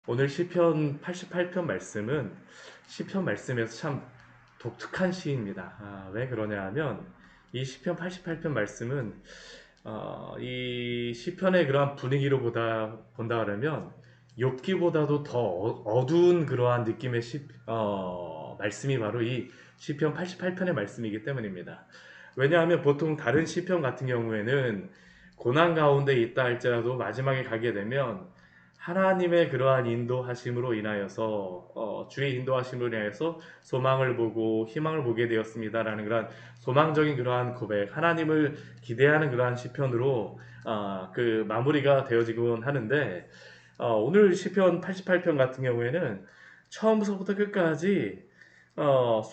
오늘 시편 88편 말씀은 시편 말씀에서 참 독특한 시입니다. 왜 그러냐 하면 이 시편 88편 말씀은 이 시편의 그러한 분위기로 본다 그러면 욥기보다도 더 어두운 그러한 느낌의 말씀이 바로 이 시편 88편의 말씀이기 때문입니다. 왜냐하면 보통 다른 시편 같은 경우에는 고난 가운데 있다 할지라도 마지막에 가게 되면 하나님의 그러한 인도하심으로 인하여서 주의 인도하심으로 인하여서 소망을 보고 희망을 보게 되었습니다라는 그러한 소망적인 그러한 고백, 하나님을 기대하는 그러한 시편으로 그 마무리가 되어지곤 하는데 오늘 시편 88편 같은 경우에는 처음부터 끝까지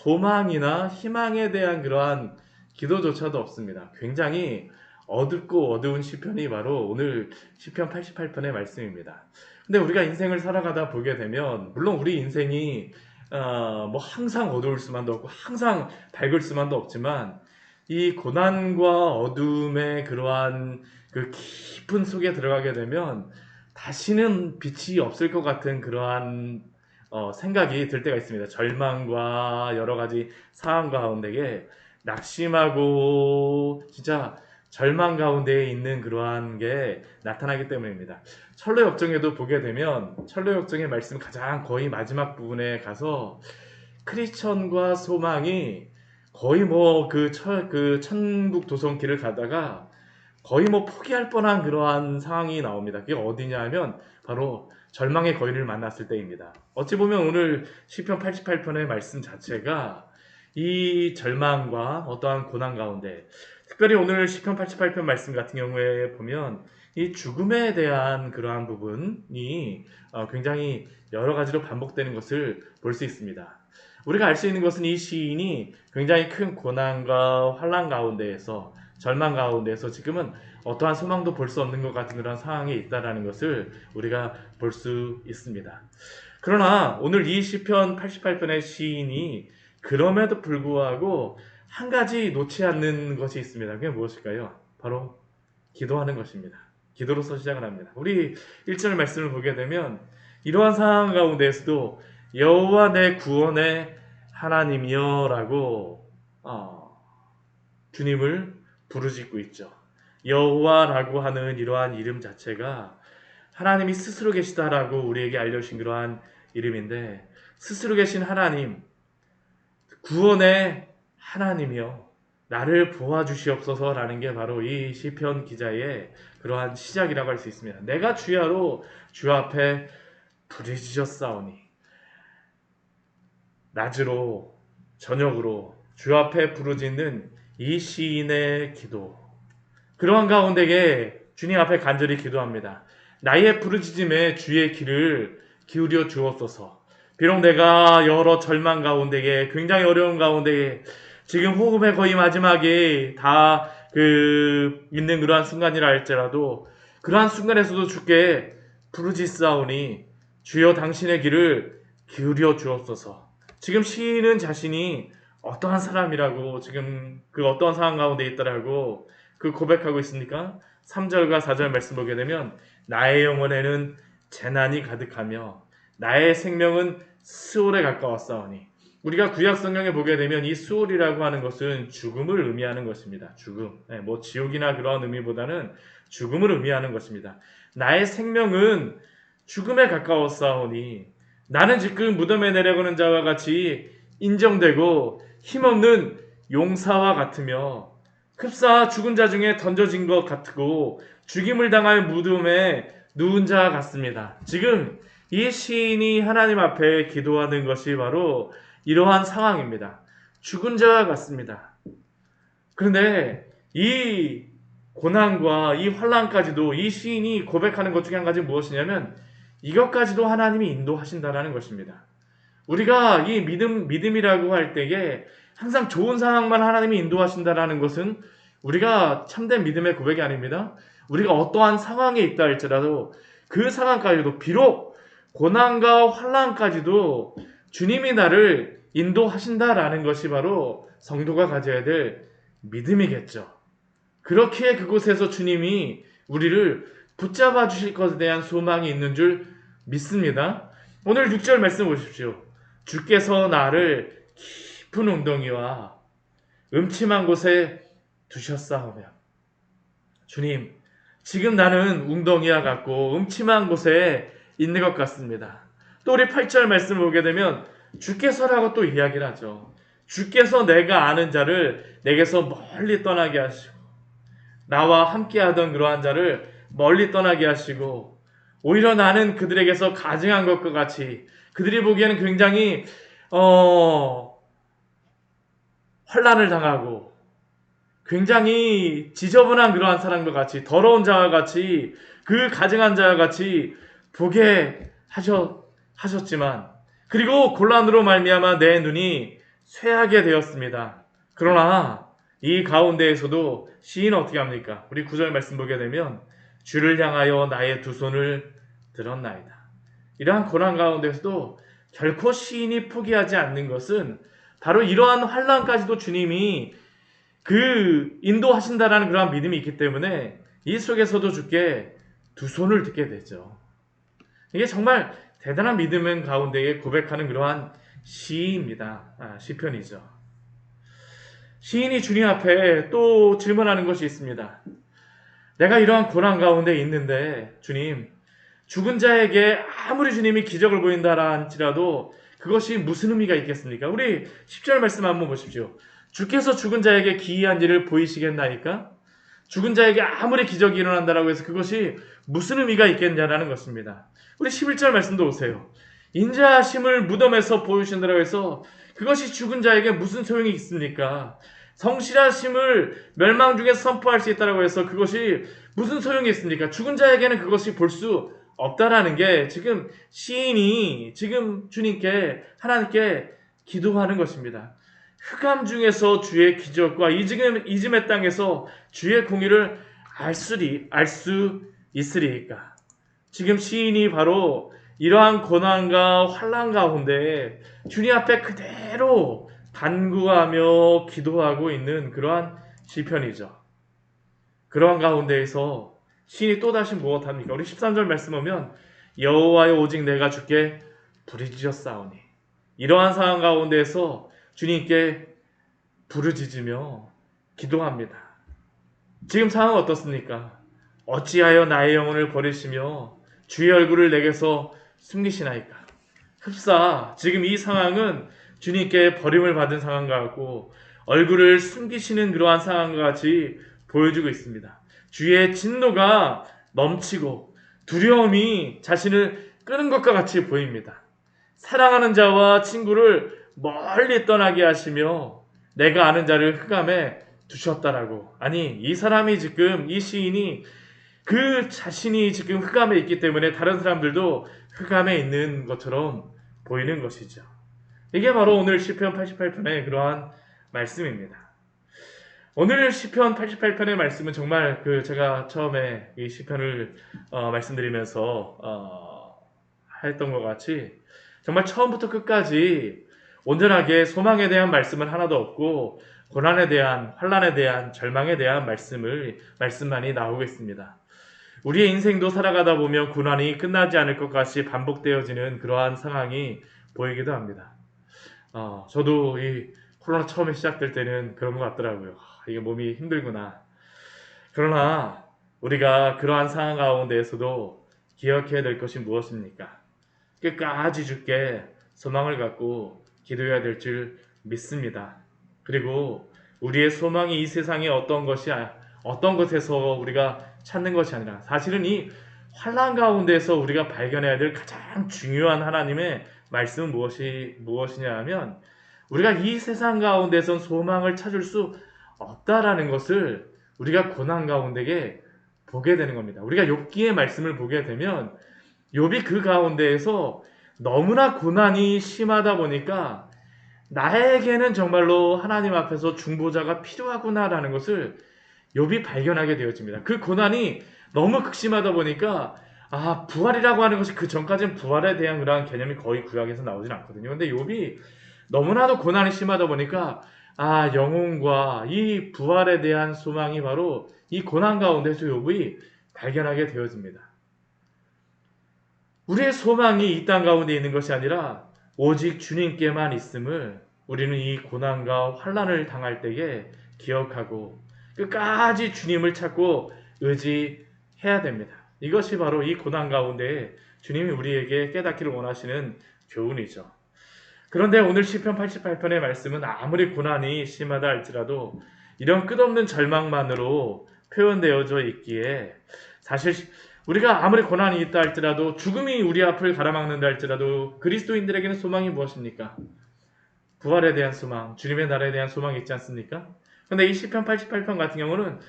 소망이나 희망에 대한 그러한 기도조차도 없습니다. 굉장히 어둡고 어두운 시편이 바로 오늘 시편 88편의 말씀입니다. 근데 우리가 인생을 살아가다 보게 되면 물론 우리 인생이 뭐 항상 어두울 수만도 없고 항상 밝을 수만도 없지만 이 고난과 어둠의 그러한 그 깊은 속에 들어가게 되면 다시는 빛이 없을 것 같은 그러한 생각이 들 때가 있습니다. 절망과 여러 가지 상황 가운데에 낙심하고 진짜 절망 가운데에 있는 그러한 게 나타나기 때문입니다. 철로 역정에도 보게 되면 철로 역정의 말씀 가장 거의 마지막 부분에 가서 크리스천과 소망이 거의 뭐 그 천국 도성길을 가다가 거의 뭐 포기할 뻔한 그러한 상황이 나옵니다. 그게 어디냐 하면 바로 절망의 거인을 만났을 때입니다. 어찌 보면 오늘 시편 88편의 말씀 자체가 이 절망과 어떠한 고난 가운데 특별히 오늘 시편 88편 말씀 같은 경우에 보면 이 죽음에 대한 그러한 부분이 굉장히 여러 가지로 반복되는 것을 볼 수 있습니다. 우리가 알 수 있는 것은 이 시인이 굉장히 큰 고난과 환난 가운데에서 절망 가운데에서 지금은 어떠한 소망도 볼 수 없는 것 같은 그런 상황에 있다라는 것을 우리가 볼 수 있습니다. 그러나 오늘 이 시편 88편의 시인이 그럼에도 불구하고 한 가지 놓지 않는 것이 있습니다. 그게 무엇일까요? 바로 기도하는 것입니다. 기도로서 시작을 합니다. 우리 1절 말씀을 보게 되면 이러한 상황 가운데에서도 여호와 내 구원의 하나님이여 라고 주님을 부르짖고 있죠. 여호와라고 하는 이러한 이름 자체가 하나님이 스스로 계시다라고 우리에게 알려주신 그러한 이름인데 스스로 계신 하나님, 구원의 하나님이여 나를 보아주시옵소서라는 게 바로 이 시편 기자의 그러한 시작이라고 할 수 있습니다. 내가 주야로 주 앞에 부르짖었사오니 낮으로 저녁으로 주 앞에 부르짖는 이 시인의 기도, 그러한 가운데에 주님 앞에 간절히 기도합니다. 나의 부르짖음에 주의 귀를 기울여 주옵소서. 비록 내가 여러 절망 가운데에 굉장히 어려운 가운데에 지금 호흡의 거의 마지막에 다 있는 그러한 순간이라 할지라도 그러한 순간에서도 주께 부르짖사오니 주여 당신의 귀를 기울여 주옵소서. 지금 시인은 자신이 어떠한 사람이라고 지금 그 어떠한 상황 가운데 있다라고 고백하고 있습니까? 3절과 4절 말씀 보게 되면 나의 영혼에는 재난이 가득하며 나의 생명은 스올에 가까웠사오니 우리가 구약 성경에 보게 되면 이 스올이라고 하는 것은 죽음을 의미하는 것입니다. 죽음. 뭐 지옥이나 그러한 의미보다는 죽음을 의미하는 것입니다. 나의 생명은 죽음에 가까웠사오니 나는 지금 무덤에 내려가는 자와 같이 인정되고 힘없는 용사와 같으며 흡사 죽은 자 중에 던져진 것 같고 죽임을 당할 무덤에 누운 자 같습니다. 지금 이 시인이 하나님 앞에 기도하는 것이 바로 이러한 상황입니다. 죽은 자 같습니다. 그런데 이 고난과 이 환난까지도 이 시인이 고백하는 것 중에 한 가지 무엇이냐면 이것까지도 하나님이 인도하신다는 것입니다. 우리가 이 믿음이라고 할 때에 항상 좋은 상황만 하나님이 인도하신다는 것은 우리가 참된 믿음의 고백이 아닙니다. 우리가 어떠한 상황에 있다 할지라도 그 상황까지도 비록 고난과 환난까지도 주님이 나를 인도하신다라는 것이 바로 성도가 가져야 될 믿음이겠죠. 그렇기에 그곳에서 주님이 우리를 붙잡아 주실 것에 대한 소망이 있는 줄 믿습니다. 오늘 6절 말씀 보십시오. 주께서 나를 깊은 웅덩이와 음침한 곳에 두셨사오며. 주님, 지금 나는 웅덩이와 같고 음침한 곳에 있는 것 같습니다. 또 우리 8절 말씀을 보게 되면 주께서라고 또 이야기를 하죠. 주께서 내가 아는 자를 내게서 멀리 떠나게 하시고 나와 함께하던 그러한 자를 멀리 떠나게 하시고 오히려 나는 그들에게서 가증한 것과 같이 그들이 보기에는 굉장히 환난을 당하고 굉장히 지저분한 그러한 사람과 같이 더러운 자와 같이 그 가증한 자와 같이 보게 하셨지만 그리고 곤란으로 말미암아 내 눈이 쇠하게 되었습니다. 그러나 이 가운데에서도 시인은 어떻게 합니까? 우리 9절 말씀 보게 되면 주를 향하여 나의 두 손을 들었나이다. 이러한 고난 가운데서도 결코 시인이 포기하지 않는 것은 바로 이러한 환난까지도 주님이 그 인도하신다라는 그러한 믿음이 있기 때문에 이 속에서도 주께 두 손을 듣게 되죠. 이게 정말 대단한 믿음 가운데에 고백하는 그러한 시입니다. 시편이죠. 시인이 주님 앞에 또 질문하는 것이 있습니다. 내가 이러한 고난 가운데 있는데 주님, 죽은 자에게 아무리 주님이 기적을 보인다라 할지라도 그것이 무슨 의미가 있겠습니까? 우리 10절 말씀 한번 보십시오. 주께서 죽은 자에게 기이한 일을 보이시겠나이까? 죽은 자에게 아무리 기적이 일어난다라고 해서 그것이 무슨 의미가 있겠냐라는 것입니다. 우리 11절 말씀도 보세요. 인자하심을 무덤에서 보여주신다라고 해서 그것이 죽은 자에게 무슨 소용이 있습니까? 성실하심을 멸망 중에 선포할 수 있다라고 해서 그것이 무슨 소용이 있습니까? 죽은 자에게는 그것이 볼 수 없다라는 게 지금 시인이 지금 주님께 하나님께 기도하는 것입니다. 흑암 중에서 주의 기적과 이즘의 땅에서 주의 공의를 알 수 있으리이까. 지금 시인이 바로 이러한 고난과 환난 가운데 주님 앞에 그대로 간구하며 기도하고 있는 그러한 시편이죠. 그러한 가운데에서 시인이 또다시 무엇합니까? 우리 13절 말씀 보면 여호와여 오직 내가 주께 부르짖었사오니. 이러한 상황 가운데에서 주님께 부르짖으며 기도합니다. 지금 상황은 어떻습니까? 어찌하여 나의 영혼을 버리시며 주의 얼굴을 내게서 숨기시나이까? 흡사 지금 이 상황은 주님께 버림을 받은 상황과 같고 얼굴을 숨기시는 그러한 상황과 같이 보여주고 있습니다. 주의 진노가 넘치고 두려움이 자신을 끄는 것과 같이 보입니다. 사랑하는 자와 친구를 멀리 떠나게 하시며 내가 아는 자를 흑암에 두셨다라고. 아니, 이 사람이 지금 이 시인이 그 자신이 지금 흑암에 있기 때문에 다른 사람들도 흑암에 있는 것처럼 보이는 것이죠. 이게 바로 오늘 시편 88편의 그러한 말씀입니다. 오늘 시편 88편의 말씀은 정말 제가 처음에 이 시편을 말씀드리면서 했던 것 같이 정말 처음부터 끝까지 온전하게 소망에 대한 말씀은 하나도 없고 고난에 대한, 환난에 대한, 절망에 대한 말씀만이 나오고 있습니다. 우리의 인생도 살아가다 보면 고난이 끝나지 않을 것 같이 반복되어지는 그러한 상황이 보이기도 합니다. 저도 이 코로나 처음에 시작될 때는 그런 것 같더라고요. 이게 몸이 힘들구나. 그러나 우리가 그러한 상황 가운데에서도 기억해야 될 것이 무엇입니까? 끝까지 주께 소망을 갖고 기도해야 될 줄 믿습니다. 그리고 우리의 소망이 이 세상의 어떤 것에서 우리가 찾는 것이 아니라 사실은 이 환난 가운데서 우리가 발견해야 될 가장 중요한 하나님의 말씀은 무엇이냐 하면 우리가 이 세상 가운데선 소망을 찾을 수 없다라는 것을 우리가 고난 가운데에 보게 되는 겁니다. 우리가 욥기의 말씀을 보게 되면 욥이 그 가운데에서 너무나 고난이 심하다 보니까 나에게는 정말로 하나님 앞에서 중보자가 필요하구나라는 것을 욥이 발견하게 되어집니다. 그 고난이 너무 극심하다 보니까 부활이라고 하는 것이 그 전까지는 부활에 대한 그러한 개념이 거의 구약에서 나오진 않거든요. 근데 욥이 너무나도 고난이 심하다 보니까 영혼과 이 부활에 대한 소망이 바로 이 고난 가운데서 욥이 발견하게 되어집니다. 우리의 소망이 이 땅 가운데 있는 것이 아니라 오직 주님께만 있음을 우리는 이 고난과 환난을 당할 때에 기억하고 끝까지 주님을 찾고 의지해야 됩니다. 이것이 바로 이 고난 가운데 주님이 우리에게 깨닫기를 원하시는 교훈이죠. 그런데 오늘 시편 88편의 말씀은 아무리 고난이 심하다 할지라도 이런 끝없는 절망만으로 표현되어져 있기에 사실 우리가 아무리 고난이 있다 할지라도 죽음이 우리 앞을 가로막는다 할지라도 그리스도인들에게는 소망이 무엇입니까? 부활에 대한 소망, 주님의 나라에 대한 소망이 있지 않습니까? 근데 이 시편 88편 같은 경우는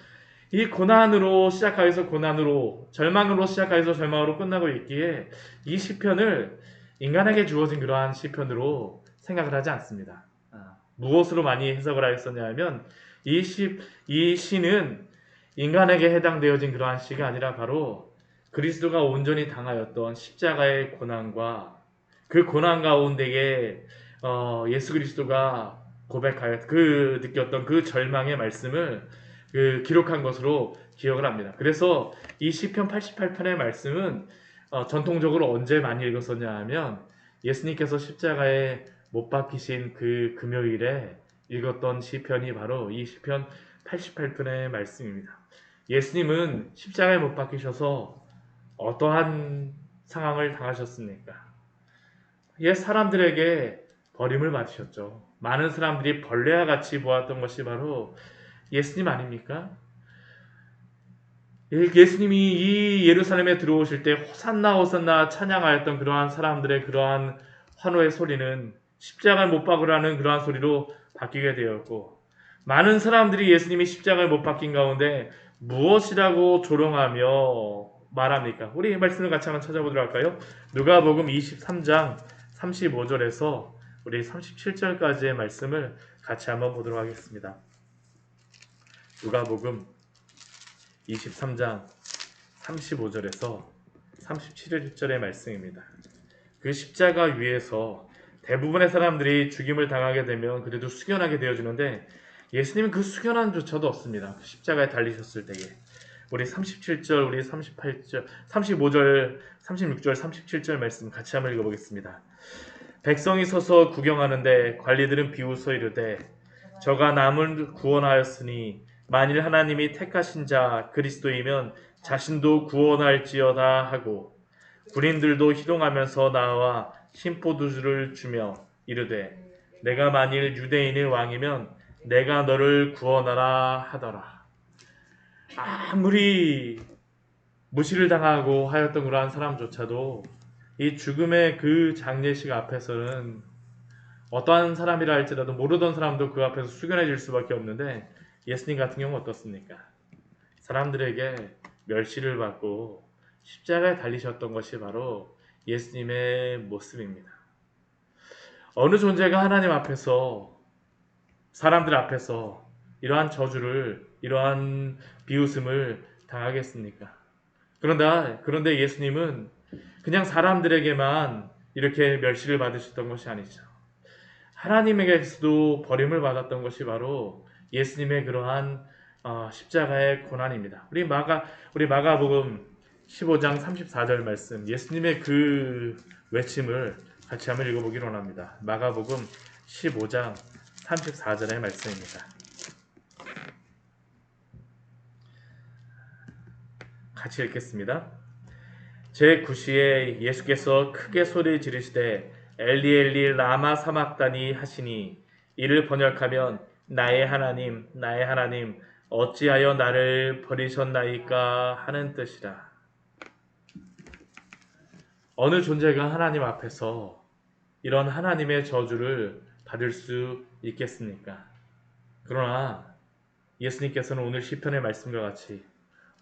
이 고난으로 시작하여서 고난으로, 절망으로 시작하여서 절망으로 끝나고 있기에 이 시편을 인간에게 주어진 그러한 시편으로 생각을 하지 않습니다. 무엇으로 많이 해석을 하였었냐 하면 이 시는 인간에게 해당되어진 그러한 시가 아니라 바로 그리스도가 온전히 당하였던 십자가의 고난과 그 고난 가운데에 예수 그리스도가 고백하여 느꼈던 그 절망의 말씀을 기록한 것으로 기억을 합니다. 그래서 이 시편 88편의 말씀은 전통적으로 언제 많이 읽었었냐 하면 예수님께서 십자가에 못 박히신 그 금요일에 읽었던 시편이 바로 이 시편 88편의 말씀입니다. 예수님은 십자가에 못 박히셔서 어떠한 상황을 당하셨습니까? 옛 사람들에게 버림을 받으셨죠. 많은 사람들이 벌레와 같이 보았던 것이 바로 예수님 아닙니까? 예수님이 이 예루살렘에 들어오실 때 호산나 호산나 찬양하였던 그러한 사람들의 그러한 환호의 소리는 십자가를 못 박으라는 그러한 소리로 바뀌게 되었고, 많은 사람들이 예수님이 십자가를 못 박힌 가운데 무엇이라고 조롱하며 말합니까? 우리 이 말씀을 같이 한번 찾아보도록 할까요? 누가복음 23장 35절에서 우리 37절까지의 말씀을 같이 한번 보도록 하겠습니다. 누가복음 23장 35절에서 37절의 말씀입니다. 그 십자가 위에서 대부분의 사람들이 죽임을 당하게 되면 그래도 숙연하게 되어지는데 예수님은 그 숙연함조차도 없습니다. 십자가에 달리셨을 때에 우리 37절, 우리 38절, 35절, 36절, 37절 말씀 같이 한번 읽어보겠습니다. 백성이 서서 구경하는데 관리들은 비웃어 이르되 저가 남을 구원하였으니 만일 하나님이 택하신 자 그리스도이면 자신도 구원할지어다 하고 군인들도 희롱하면서 나와 심포도주를 주며 이르되 내가 만일 유대인의 왕이면 내가 너를 구원하라 하더라. 아무리 무시를 당하고 하였던 그러한 사람조차도 이 죽음의 그 장례식 앞에서는 어떠한 사람이라 할지라도 모르던 사람도 그 앞에서 숙연해질 수밖에 없는데 예수님 같은 경우는 어떻습니까? 사람들에게 멸시를 받고 십자가에 달리셨던 것이 바로 예수님의 모습입니다. 어느 존재가 하나님 앞에서 사람들 앞에서 이러한 저주를 이러한 비웃음을 당하겠습니까? 그런데 예수님은 그냥 사람들에게만 이렇게 멸시를 받으셨던 것이 아니죠. 하나님에게서도 버림을 받았던 것이 바로 예수님의 그러한 십자가의 고난입니다. 우리 마가복음 15장 34절 말씀 예수님의 그 외침을 같이 한번 읽어보기로 합니다. 마가복음 15장 34절의 말씀입니다. 같이 읽겠습니다. 제9시에 예수께서 크게 소리 지르시되 엘리 엘리 라마 사막다니 하시니 이를 번역하면 나의 하나님 나의 하나님 어찌하여 나를 버리셨나이까 하는 뜻이라. 어느 존재가 하나님 앞에서 이런 하나님의 저주를 받을 수 있겠습니까? 그러나 예수님께서는 오늘 시편의 말씀과 같이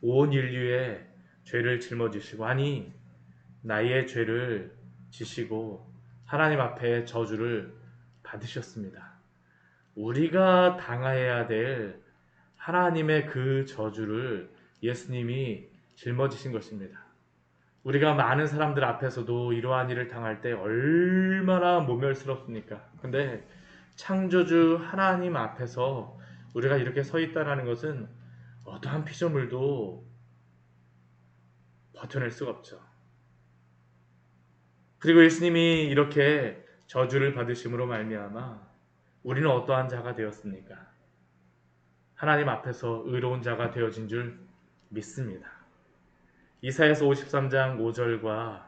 온 인류의 죄를 짊어지시고 아니 나의 죄를 지시고 하나님 앞에 저주를 받으셨습니다. 우리가 당해야 될 하나님의 그 저주를 예수님이 짊어지신 것입니다. 우리가 많은 사람들 앞에서도 이러한 일을 당할 때 얼마나 모멸스럽습니까? 근데 창조주 하나님 앞에서 우리가 이렇게 서 있다는 것은 어떠한 피조물도 버텨낼 수가 없죠. 그리고 예수님이 이렇게 저주를 받으심으로 말미암아 우리는 어떠한 자가 되었습니까? 하나님 앞에서 의로운 자가 되어진 줄 믿습니다. 이사야서 53장 5절과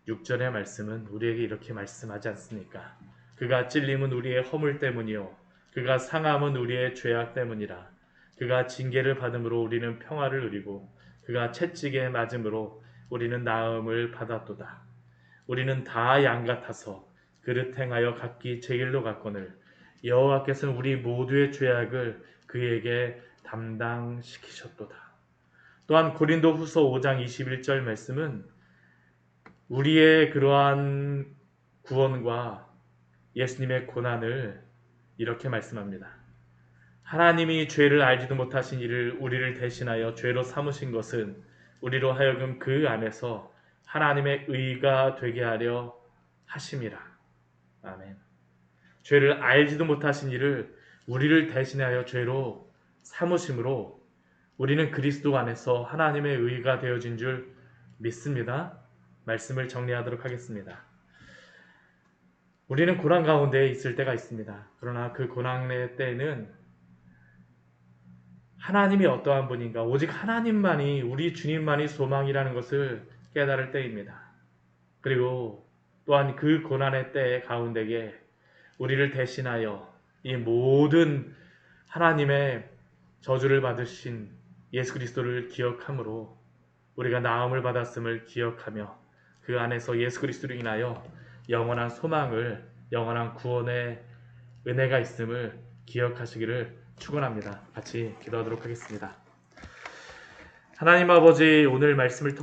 6절의 말씀은 우리에게 이렇게 말씀하지 않습니까? 그가 찔림은 우리의 허물 때문이요 그가 상함은 우리의 죄악 때문이라. 그가 징계를 받음으로 우리는 평화를 누리고 그가 채찍에 맞음으로 우리는 나음을 받았도다. 우리는 다 양 같아서 그릇 행하여 각기 제 길로 갔거늘 여호와께서는 우리 모두의 죄악을 그에게 담당시키셨도다. 또한 고린도후서 5장 21절 말씀은 우리의 그러한 구원과 예수님의 고난을 이렇게 말씀합니다. 하나님이 죄를 알지도 못하신 이를 우리를 대신하여 죄로 삼으신 것은 우리로 하여금 그 안에서 하나님의 의가 되게 하려 하심이라. 아멘. 죄를 알지도 못하신 이를 우리를 대신하여 죄로 삼으심으로 우리는 그리스도 안에서 하나님의 의가 되어진 줄 믿습니다. 말씀을 정리하도록 하겠습니다. 우리는 고난 가운데 있을 때가 있습니다. 그러나 그 고난의 때에는 하나님이 어떠한 분인가, 오직 하나님만이, 우리 주님만이 소망이라는 것을 깨달을 때입니다. 그리고 또한 그 고난의 때 가운데에 우리를 대신하여 이 모든 하나님의 저주를 받으신 예수 그리스도를 기억함으로 우리가 나음을 받았음을 기억하며 그 안에서 예수 그리스도로 인하여 영원한 소망을, 영원한 구원의 은혜가 있음을 기억하시기를 축원합니다. 같이 기도하도록 하겠습니다. 하나님 아버지, 오늘 말씀을 통해